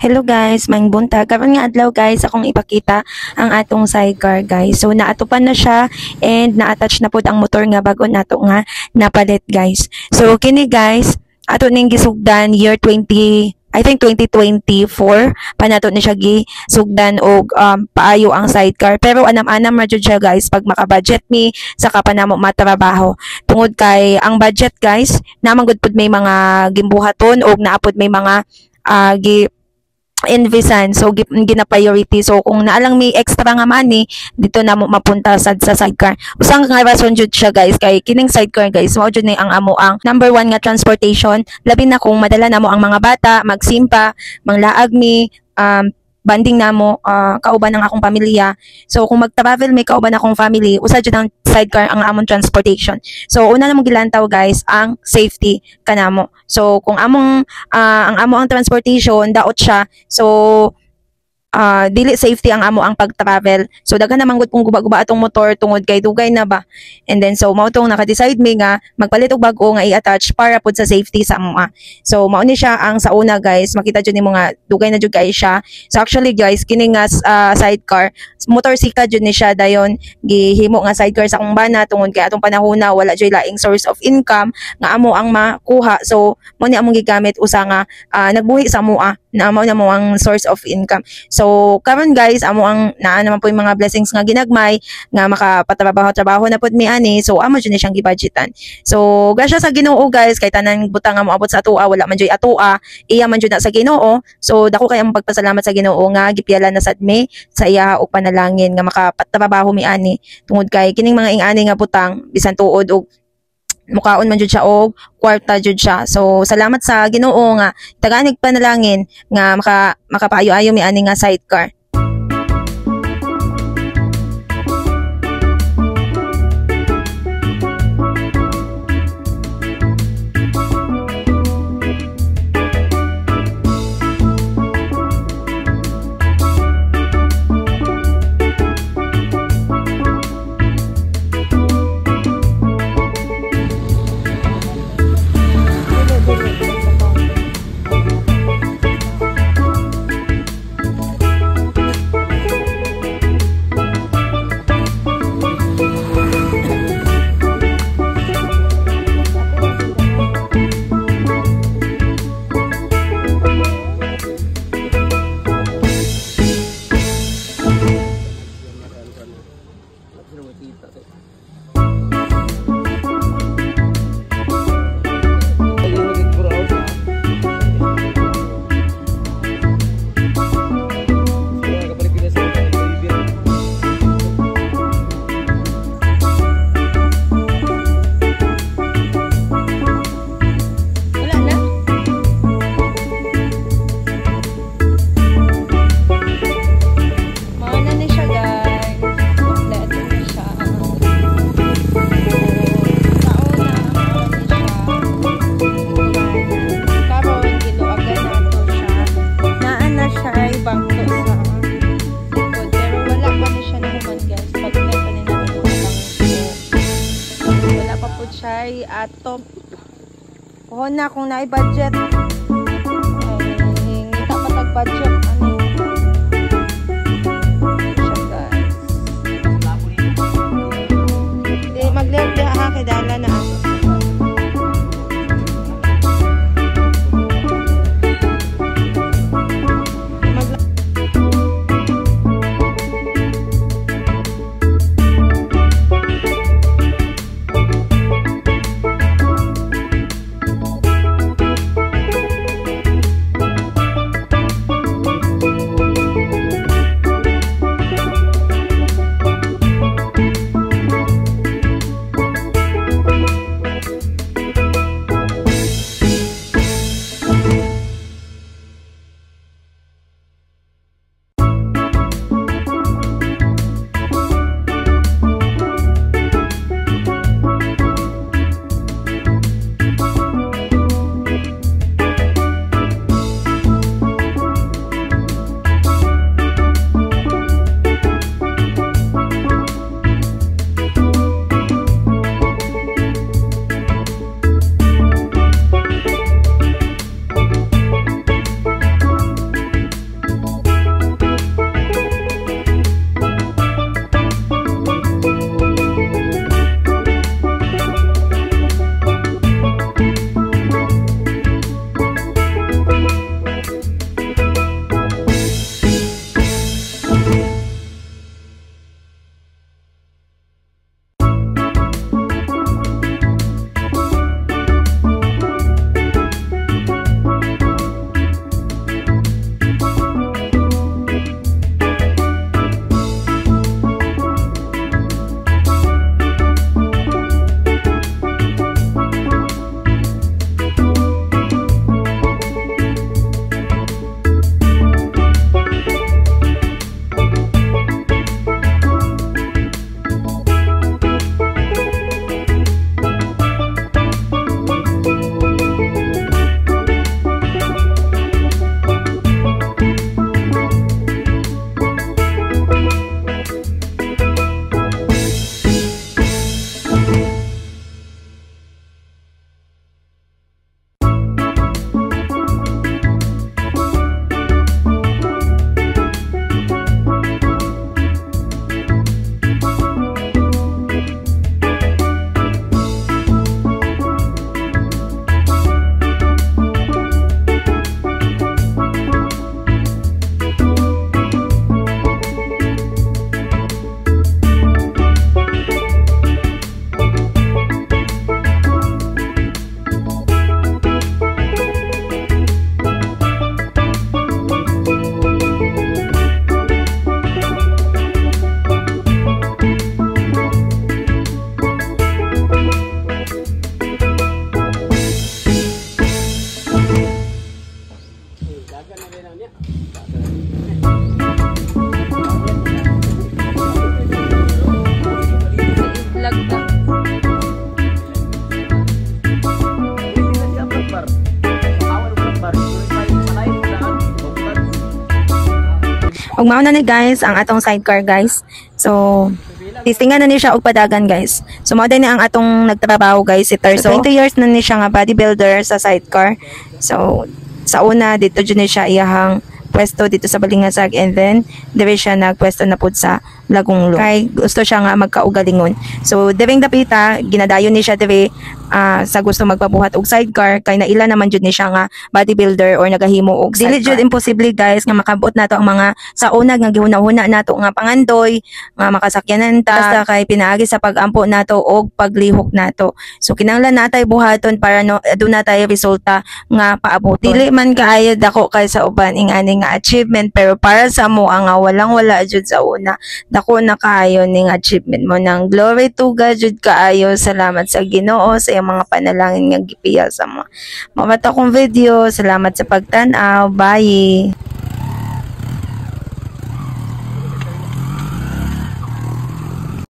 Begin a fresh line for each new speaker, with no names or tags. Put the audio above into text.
Hello guys, maing buntag. Karon nga adlaw guys, akong ipakita ang atong sidecar guys. So naatupan na siya and na-attach na pud ang motor nga bago nato nga napalit guys. So kini guys, ato ning gisugdan year 2024 pa nato ni siya gisugdan og paayo ang sidecar. Pero anam-anam ra jud siya guys pag maka-budget mi saka pa namo matrabaho. Tungod kay ang budget guys, naman gud pud may mga gimbuhaton og naapod may mga invisan, so gina-priority. So kung naalang may extra nga money dito na mo mapunta sa sidecar. Usang nga rason jud siya guys kay kining sidecar guys mao jud ni ang amo ang number 1 nga transportation, labi na kung madala namo ang mga bata magsimpa, manglaag mi, banding namo kauban ng akong pamilya. So kung mag-travel may kauban akong family, usa jud ang sidecar ang among transportation. So una na mong gilantaw guys ang safety kanamo. So kung among ang transportation daot siya, so dili safety ang amo ang pag-travel. So daghan naman gud kung guba-guba atong motor tungod kay dugay na ba. And then so mao tong naka-decide mi nga magpalit og bag-o nga i-attach para pud sa safety sa amo. So mao ni siya ang sa una guys, makita jud nimo nga dugay na jud kay siya. So actually guys, kini nga sidecar, motorsikla jud ni siya dayon gihimo nga sidecar sa akong bana tungod kay atong panahona wala jud laing source of income nga amo ang makuha. So mo ni among gigamit usa nga nagbuhi sa amo na amo na mo ang source of income. So karon guys, amo ang naa naman po yung mga blessings nga ginagmay nga makapatrabaho na pud mi ani. So amo jud ni siyang gibudgetan. So gasya sa Ginoo guys, kay tanan butang nga moabot sa atoa wala man jud atoa, iya man jud na sa Ginoo. So dako kay ang pagpasalamat sa Ginoo nga gipiyala na sad mi sa iya og panalangin nga makapatrabaho mi ani tungod kay kining mga ingani nga butang bisan tuod og mukaon man jud siya og kwarta jud siya. So salamat sa Ginoo nga taganig panalangin nga makapaayo-ayo mi ani nga sidecar. Ato kuhon na kung naay-budget ay ngita patag-budget ani siya guys. Di maglihat ha kay dala na ako. Ug mao na ni guys ang atong sidecar guys. So testingan na ni siya og padagan guys. So mao din ni ang atong nagtrabaho guys si Terso. So 20 years na ni siya nga bodybuilder sa sidecar. So sa una dito jud ni siya iyahang pwesto dito sa Balingasag, and then dire siya nagpwesto na pud sa Lagunglo. Kay gusto siya nga magkaugalingon. So diring dapita ginadayon ni siya dire sa gusto magpabuhat og sidecar, kay naila naman jud ni siya nga bodybuilder or nagahimo og sidecar. Dili jud imposible guys nga makabot nato ang mga sa unag nga gihuna-huna nato nga pangandoy nga makasakyanan ta, basta kay pinaagi sa pagampo nato og paglihok nato. So kinahanglan natay buhaton para aduna tay resulta nga paaboton. Dili man kaayo dako kay sa uban ingani nga achievement, pero para sa mo nga walang-wala jud sa una, dako na kaayo ning achievement mo. Nang glory to God jud kaayo. Salamat sa Ginoo sa mga panalangin nga gipiya sa mo. Mabata kong video. Salamat sa pagtan-aw. Bye.